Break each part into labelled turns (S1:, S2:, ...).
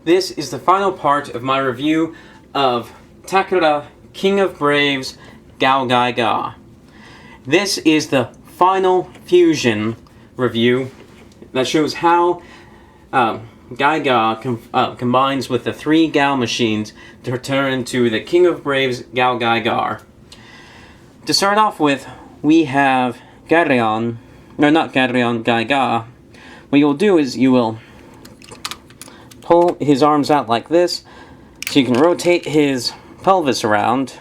S1: This is the final part of my review of Takara, King of Braves, GaoGaiGar. This is the final fusion review that shows how GaoGaiGar combines with the 3 Gao machines to turn into the King of Braves, GaoGaiGar. To start off with, we have GaoGaiGar. What you'll do is you will pull his arms out like this, so you can rotate his pelvis around.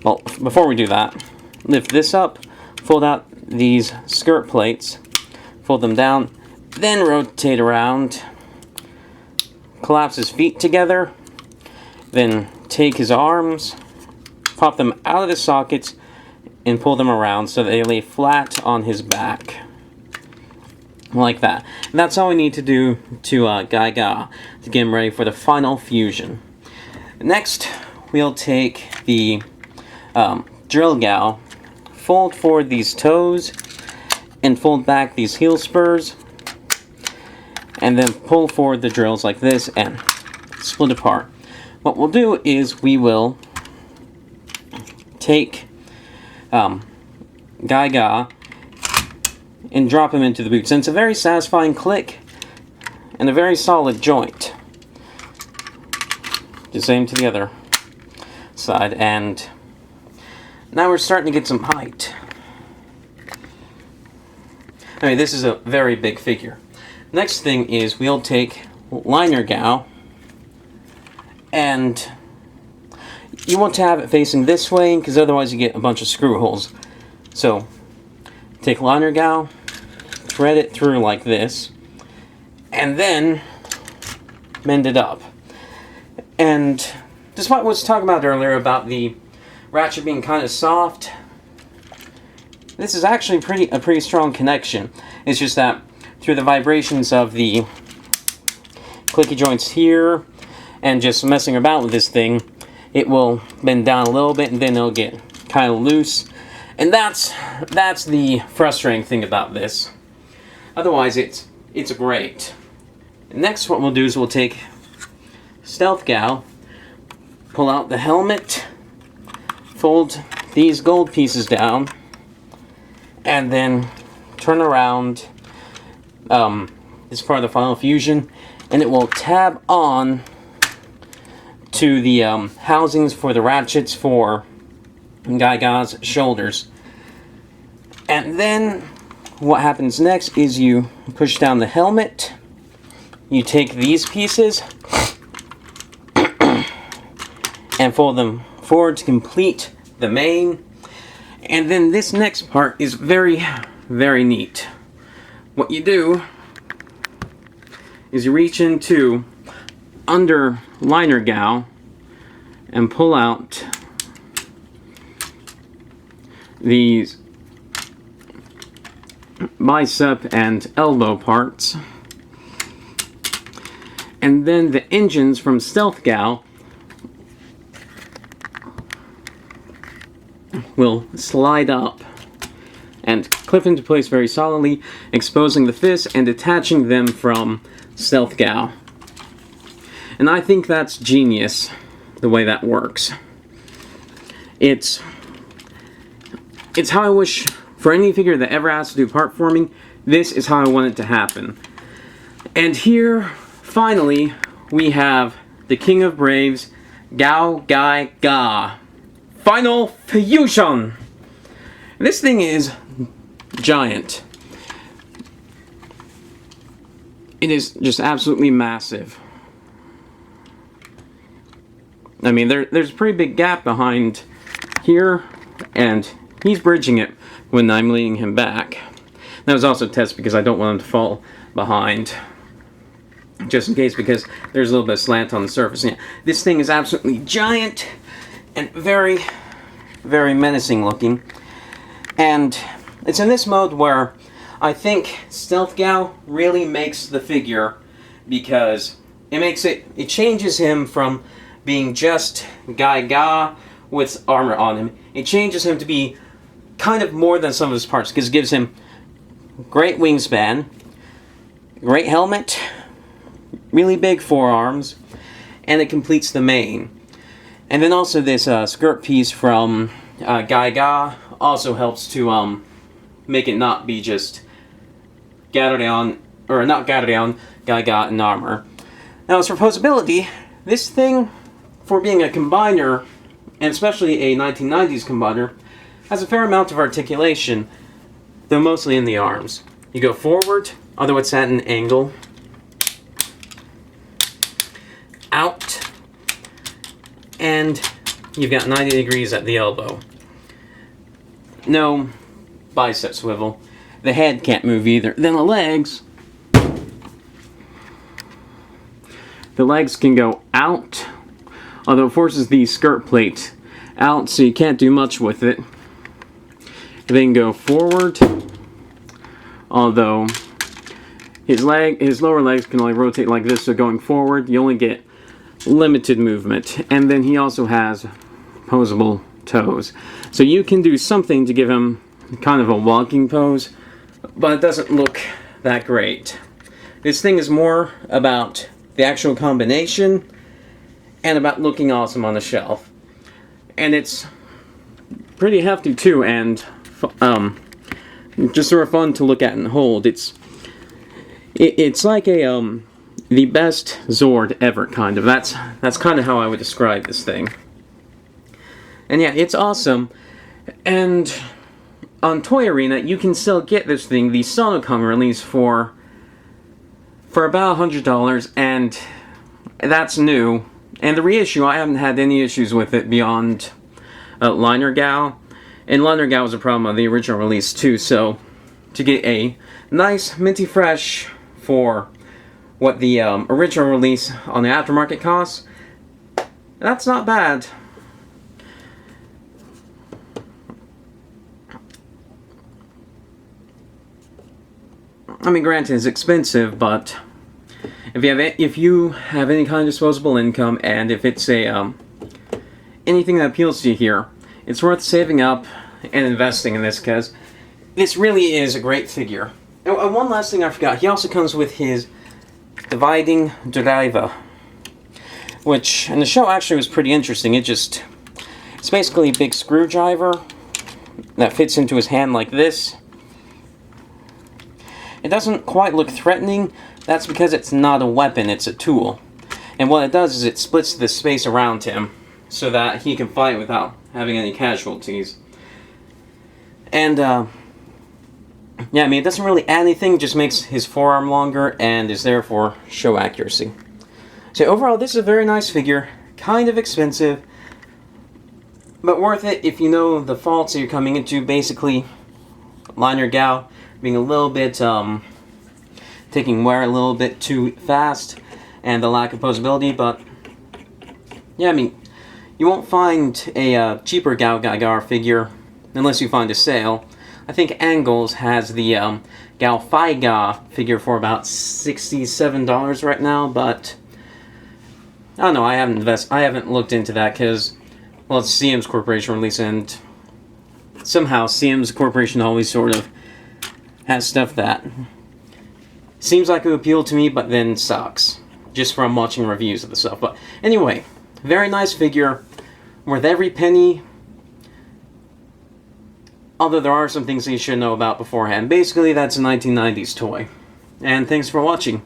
S1: Well, before we do that, lift this up, fold out these skirt plates, fold them down, then rotate around, collapse his feet together, then take his arms, pop them out of the sockets, and pull them around so they lay flat on his back. Like that. And that's all we need to do to GaoGaiGar to get him ready for the final fusion. Next, we'll take the drill Gao, fold forward these toes, and fold back these heel spurs, and then pull forward the drills like this and split apart. What we'll do is we will take GaoGaiGar and drop him into the boots. And it's a very satisfying click and a very solid joint. The same to the other side, and now we're starting to get some height. I mean, this is a very big figure. Next thing is we'll take liner Gao, and you want to have it facing this way because otherwise you get a bunch of screw holes. So take liner Gao, thread it through like this, and then mend it up. And despite what I was talking about earlier about the ratchet being kind of soft, this is actually a pretty strong connection. It's just that through the vibrations of the clicky joints here and just messing about with this thing, it will bend down a little bit and then it'll get kind of loose. And that's the frustrating thing about this. Otherwise, it's great. Next, what we'll do is we'll take Stealth Gao, pull out the helmet, fold these gold pieces down, and then turn around this part of the final fusion, and it will tab on to the housings for the ratchets for GaoGaiGar's shoulders. And then what happens next is you push down the helmet, you take these pieces and fold them forward to complete the mane. And then this next part is very, very neat. What you do is you reach into under liner Gao and pull out these bicep and elbow parts, and then the engines from Stealth Gao will slide up and clip into place very solidly, exposing the fists and detaching them from Stealth Gao. And I think that's genius, the way that works. It's how I wish for any figure that ever has to do part forming, this is how I want it to happen. And here, finally, we have the King of Braves, GaoGaiGar. Final fusion! This thing is giant. It is just absolutely massive. I mean, there's a pretty big gap behind here, and he's bridging it when I'm leaning him back. That was also a test because I don't want him to fall behind, just in case, because there's a little bit of slant on the surface. Yeah, this thing is absolutely giant and very, very menacing looking. And it's in this mode where I think Stealth Gao really makes the figure, because it changes him from being just GaoGaiGar with armor on him. It changes him to be kind of more than some of his parts, because it gives him great wingspan, great helmet, really big forearms, and it completes the mane. And then also this skirt piece from GaoGaiGar also helps to make it not be just GaoGaiGar, or not GaoGaiGar, GaoGaiGar in armor. Now as for posability, this thing, for being a combiner, and especially a 1990s combiner, has a fair amount of articulation, though mostly in the arms. You go forward, although it's at an angle, out, and you've got 90 degrees at the elbow. No bicep swivel. The head can't move either. Then the legs can go out, although it forces the skirt plate out, so you can't do much with it. Then go forward, although his lower legs can only rotate like this, so going forward you only get limited movement. And then he also has posable toes, so you can do something to give him kind of a walking pose, but it doesn't look that great. This thing is more about the actual combination and about looking awesome on the shelf. And it's pretty hefty too, and just sort of fun to look at and hold. It's like a the best Zord ever, kind of. That's kind of how I would describe this thing. And yeah, it's awesome. And on Toy Arena, you can still get this thing, the Sonokong release, for about $100, and that's new. And the reissue, I haven't had any issues with it beyond Liner Gao. And Liner Gao was a problem on the original release too, so to get a nice, minty fresh for what the original release on the aftermarket costs, that's not bad. I mean, granted, it's expensive, but if you have any kind of disposable income, and if it's a anything that appeals to you here, it's worth saving up and investing in this, because this really is a great figure. And one last thing I forgot, he also comes with his dividing driver, which in the show actually was pretty interesting. It's basically a big screwdriver that fits into his hand like this. It doesn't quite look threatening. That's because it's not a weapon, it's a tool. And what it does is it splits the space around him so that he can fight without having any casualties. And, yeah, I mean, it doesn't really add anything, just makes his forearm longer and is there for show accuracy. So overall, this is a very nice figure, kind of expensive, but worth it if you know the faults that you're coming into. Basically, Liner Gao being a little bit, taking wear a little bit too fast, and the lack of posability. But yeah, I mean, you won't find a cheaper GaoGaiGar figure unless you find a sale. I think Angles has the GaoGaiGar figure for about $67 right now, but I don't know. I haven't looked into that because, well, it's CM's Corporation release, and somehow CM's Corporation always sort of has stuff that seems like it would appeal to me, but then sucks, just from watching reviews of the stuff. But anyway, very nice figure, worth every penny, although there are some things that you should know about beforehand. Basically, that's a 1990s toy. And thanks for watching.